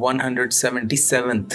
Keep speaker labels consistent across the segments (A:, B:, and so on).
A: 177th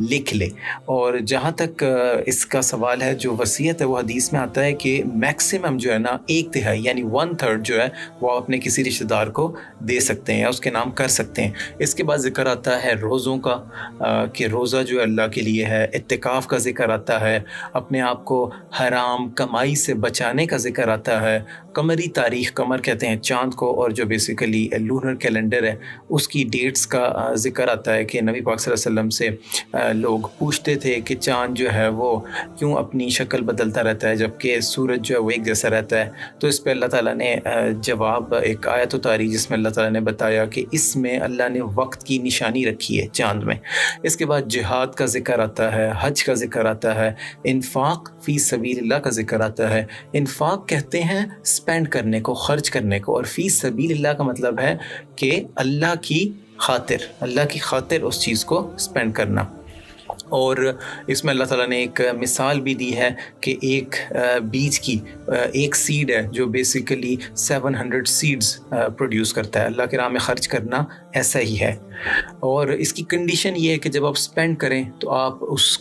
A: لکھ لے. اور جہاں تک اس کا سوال ہے، جو وصیت ہے وہ حدیث میں آتا ہے کہ میکسیمم جو ہے نا 1/3 یعنی 1/3 جو ہے وہ آپ اپنے کسی رشتہ دار کو دے سکتے ہیں یا اس کے نام کر سکتے ہیں. اس کے بعد ذکر آتا ہے روزوں کا، کہ روزہ جو ہے اللہ کے لیے ہے. اعتکاف کا ذکر آتا ہے، اپنے آپ کو حرام کمائی سے بچانے کا ذکر آتا ہے. قمری تاریخ، قمر کہتے ہیں چاند کو، اور جو بیسیکلی لونر کیلنڈر ہے اس کی ڈیٹس کا ذکر آتا ہے کہ نبی پاک صلی اللہ علیہ وسلم سے لوگ پوچھتے تھے کہ چاند جو ہے وہ کیوں اپنی شکل بدلتا رہتا ہے جبکہ سورج جو ہے وہ ایک جیسا رہتا ہے. تو اس پہ اللہ تعالیٰ نے جواب ایک آیت اتاری جس میں اللہ تعالیٰ نے بتایا کہ اس میں اللہ نے وقت کی نشانی رکھی ہے چاند میں. اس کے بعد جہاد کا ذکر آتا ہے، حج کا ذکر آتا ہے، انفاق فی سبیل اللہ کا ذکر آتا ہے. انفاق کہتے ہیں اسپینڈ کرنے کو، خرچ کرنے کو، اور فی سبیل اللہ کا مطلب ہے کہ اللہ کی خاطر اس چیز کو اسپینڈ کرنا. اور اس میں اللہ تعالیٰ نے ایک مثال بھی دی ہے کہ ایک بیج کی ایک سیڈ ہے جو بیسیکلی 700 سیڈز پروڈیوس کرتا ہے. اللہ کے راہ میں خرچ کرنا ایسا ہی ہے. اور اس کی کنڈیشن یہ ہے کہ جب آپ سپینڈ کریں تو آپ اس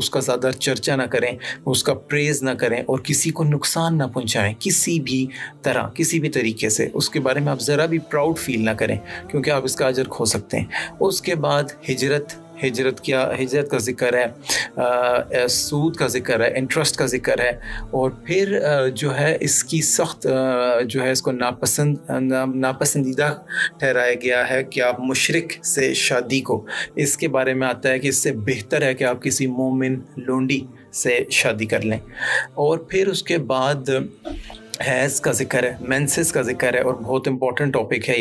A: کا زیادہ چرچا نہ کریں، اس کا پریز نہ کریں، اور کسی کو نقصان نہ پہنچائیں کسی بھی طرح، کسی بھی طریقے سے. اس کے بارے میں آپ ذرا بھی پراؤڈ فیل نہ کریں کیونکہ آپ اس کا اجر کھو سکتے ہیں. اس کے بعد ہجرت کا ذکر ہے، سود کا ذکر ہے، انٹرسٹ کا ذکر ہے. اور پھر جو ہے اس کی سخت جو ہے اس کو ناپسندیدہ ٹھہرایا گیا ہے کہ آپ مشرک سے شادی کو، اس کے بارے میں آتا ہے کہ اس سے بہتر ہے کہ آپ کسی مومن لونڈی سے شادی کر لیں. اور پھر اس کے بعد حیض کا ذکر ہے، مینسز کا ذکر ہے، اور بہت امپورٹنٹ ٹاپک ہے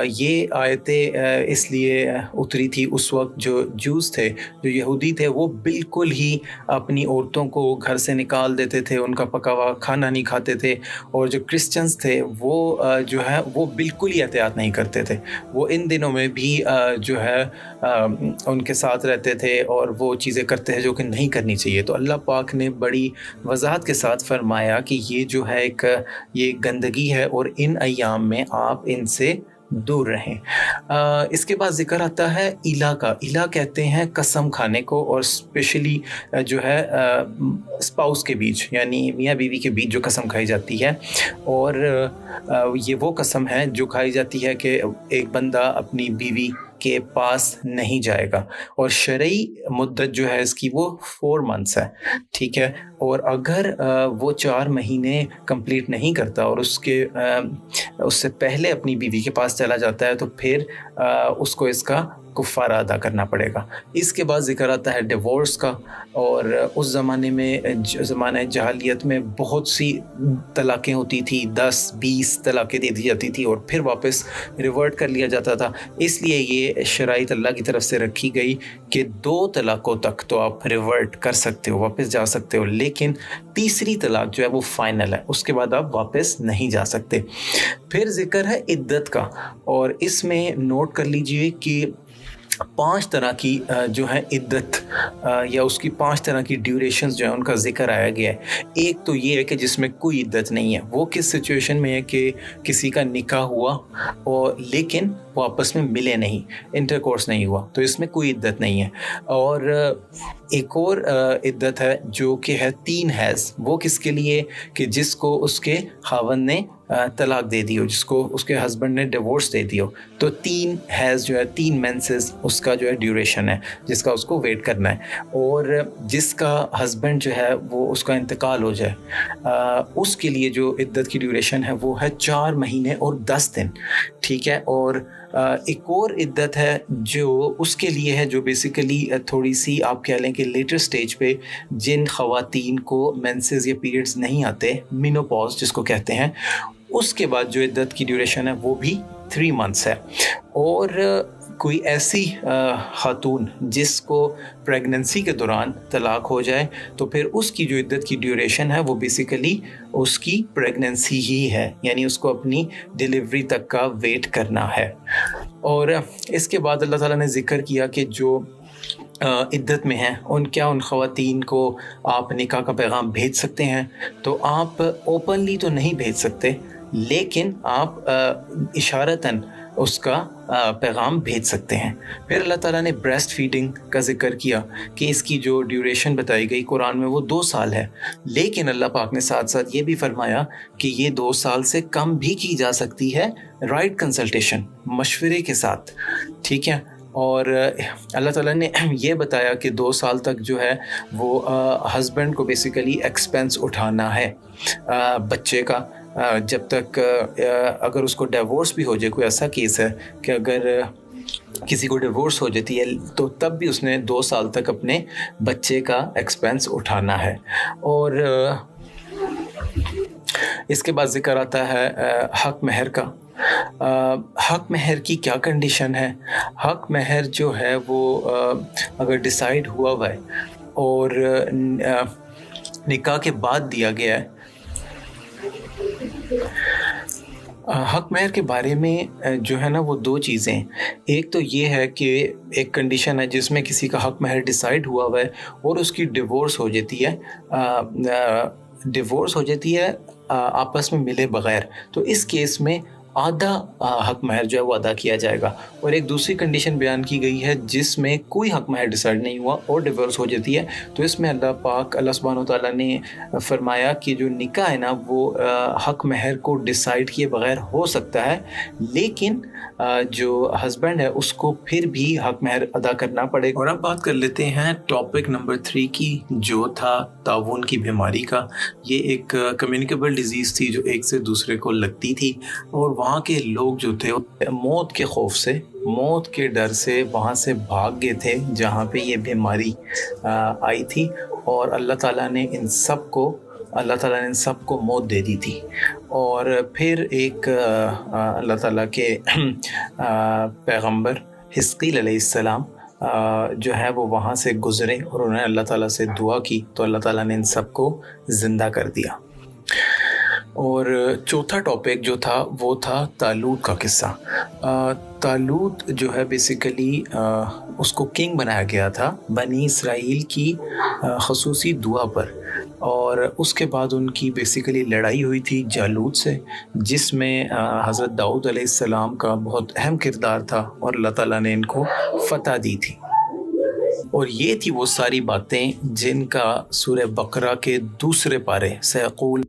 A: یہ آیتیں اس لیے اتری تھی اس وقت جو جوز تھے، جو یہودی تھے، وہ بالکل ہی اپنی عورتوں کو گھر سے نکال دیتے تھے، ان کا پکا ہوا کھانا نہیں کھاتے تھے. اور جو کرسچنز تھے وہ جو ہے وہ بالکل ہی احتیاط نہیں کرتے تھے. وہ ان دنوں میں بھی جو ہے ان کے ساتھ رہتے تھے اور وہ چیزیں کرتے ہیں جو کہ نہیں کرنی چاہیے. تو اللہ پاک نے بڑی وضاحت کے ساتھ فرمایا کہ یہ جو ہے یہ گندگی ہے اور ان ایام میں آپ ان سے دور رہیں. اس کے بعد ذکر آتا ہے الہ کا. الہ کہتے ہیں قسم کھانے کو، اور اسپیشلی جو ہے اسپاؤس کے بیچ، یعنی میاں بیوی کے بیچ جو قسم کھائی جاتی ہے. اور یہ وہ قسم ہے جو کھائی جاتی ہے کہ ایک بندہ اپنی بیوی کے پاس نہیں جائے گا، اور شرعی مدت جو ہے اس کی وہ 4 months ہے. ٹھیک ہے. اور اگر وہ 4 مہینے کمپلیٹ نہیں کرتا اور اس سے پہلے اپنی بیوی کے پاس چلا جاتا ہے تو پھر اس کو اس کا کفارہ ادا کرنا پڑے گا. اس کے بعد ذکر آتا ہے ڈیورس کا. اور اس زمانے میں، زمانہ جاہلیت میں بہت سی طلاقیں ہوتی تھی، 10-20 طلاقیں دے دی جاتی تھی اور پھر واپس ریورٹ کر لیا جاتا تھا. اس لیے یہ شرائط اللہ کی طرف سے رکھی گئی کہ 2 طلاقوں تک تو آپ ریورٹ کر سکتے ہو، واپس جا سکتے ہو، لیکن تیسری طلاق جو ہے وہ فائنل ہے، اس کے بعد آپ واپس نہیں جا سکتے. پھر ذکر ہے عدت کا، اور اس میں نوٹ کر لیجئے کہ 5 طرح کی جو ہے عدت یا اس کی 5 طرح کی ڈیوریشنز جو ہیں ان کا ذکر آیا گیا ہے. ایک تو یہ ہے کہ جس میں کوئی عدت نہیں ہے. وہ کس سچویشن میں ہے کہ کسی کا نکاح ہوا اور لیکن وہ آپس میں ملے نہیں، انٹر کورس نہیں ہوا، تو اس میں کوئی عدت نہیں ہے. اور ایک اور عدت ہے جو کہ ہے 3 حیض. وہ کس کے لیے؟ کہ جس کو اس کے خاوند نے طلاق دے دی ہو، جس کو اس کے ہسبینڈ نے ڈیورس دے دی ہو، تو 3 حیض جو ہے، 3 مینسز اس کا جو ہے ڈیوریشن ہے جس کا اس کو ویٹ کرنا ہے. اور جس کا ہسبینڈ جو ہے وہ اس کا انتقال ہو جائے، اس کے لیے جو عدت کی ڈیوریشن ہے وہ ہے 4 مہینے اور 10 دن. ٹھیک ہے. اور ایک اور عدت ہے جو اس کے لیے ہے جو بیسیکلی تھوڑی سی آپ کہہ لیں کہ لیٹر سٹیج پہ جن خواتین کو مینسز یا پیریڈز نہیں آتے، مینوپاز جس کو کہتے ہیں، اس کے بعد جو عدت کی ڈیوریشن ہے وہ بھی 3 months ہے. اور کوئی ایسی خاتون جس کو پریگننسی کے دوران طلاق ہو جائے تو پھر اس کی جو عدت کی ڈیوریشن ہے وہ بیسیکلی اس کی پریگننسی ہی ہے، یعنی اس کو اپنی ڈیلیوری تک کا ویٹ کرنا ہے. اور اس کے بعد اللہ تعالیٰ نے ذکر کیا کہ جو عدت میں ہیں ان خواتین کو آپ نکاح کا پیغام بھیج سکتے ہیں. تو آپ اوپنلی تو نہیں بھیج سکتے، لیکن آپ اشارتاً اس کا پیغام بھیج سکتے ہیں۔ پھر اللہ تعالیٰ نے بریسٹ فیڈنگ کا ذکر کیا کہ اس کی جو ڈیوریشن بتائی گئی قرآن میں وہ 2 سال ہے، لیکن اللہ پاک نے ساتھ ساتھ یہ بھی فرمایا کہ یہ 2 سال سے کم بھی کی جا سکتی ہے، رائٹ کنسلٹیشن، مشورے کے ساتھ، ٹھیک ہے۔ اور اللہ تعالیٰ نے یہ بتایا کہ 2 سال تک جو ہے وہ ہسبینڈ کو بیسیکلی ایکسپینس اٹھانا ہے بچے کا، جب تک اگر اس کو ڈیورس بھی ہو جائے، کوئی ایسا کیس ہے کہ اگر کسی کو ڈیورس ہو جاتی ہے تو تب بھی اس نے 2 سال تک اپنے بچے کا ایکسپینس اٹھانا ہے۔ اور اس کے بعد ذکر آتا ہے حق مہر کا۔ حق مہر کی کیا کنڈیشن ہے؟ حق مہر جو ہے وہ اگر ڈیسائیڈ ہوا ہے اور نکاح کے بعد دیا گیا ہے، حق مہر کے بارے میں جو ہے نا وہ 2 چیزیں، ایک تو یہ ہے کہ ایک کنڈیشن ہے جس میں کسی کا حق مہر ڈیسائیڈ ہوا ہے اور اس کی ڈیورس ہو جاتی ہے آپس میں ملے بغیر، تو اس کیس میں آدھا حق مہر جو ہے وہ ادا کیا جائے گا۔ اور ایک دوسری کنڈیشن بیان کی گئی ہے جس میں کوئی حق مہر ڈیسائیڈ نہیں ہوا اور ڈیورس ہو جاتی ہے، تو اس میں اللہ سبحانہ وتعالیٰ نے فرمایا کہ جو نکاح ہے نا وہ حق مہر کو ڈیسائیڈ کیے بغیر ہو سکتا ہے، لیکن جو ہسبینڈ ہے اس کو پھر بھی حق مہر ادا کرنا پڑے گا۔ اور اب بات کر لیتے ہیں ٹاپک نمبر 3 کی، جو تھا طاعون کی بیماری کا۔ یہ ایک کمیونیکیبل ڈیزیز تھی جو ایک سے دوسرے کو لگتی تھی، اور وہاں کے لوگ جو تھے موت کے خوف سے، موت کے ڈر سے وہاں سے بھاگ گئے تھے جہاں پہ یہ بیماری آئی تھی، اور اللہ تعالیٰ نے ان سب کو موت دے دی تھی۔ اور پھر ایک اللہ تعالیٰ کے پیغمبر حزقیل علیہ السلام جو ہے وہ وہاں سے گزرے اور انہوں نے اللہ تعالیٰ سے دعا کی، تو اللہ تعالیٰ نے ان سب کو زندہ کر دیا۔ اور چوتھا ٹاپک جو تھا وہ تھا طالوت کا قصہ۔ طالوت جو ہے بیسیکلی اس کو کنگ بنایا گیا تھا بنی اسرائیل کی خصوصی دعا پر، اور اس کے بعد ان کی بیسیکلی لڑائی ہوئی تھی جالوت سے، جس میں حضرت داؤد علیہ السلام کا بہت اہم کردار تھا اور اللہ تعالیٰ نے ان کو فتح دی تھی۔ اور یہ تھی وہ ساری باتیں جن کا سورہ بقرہ کے 2 پارے سیقول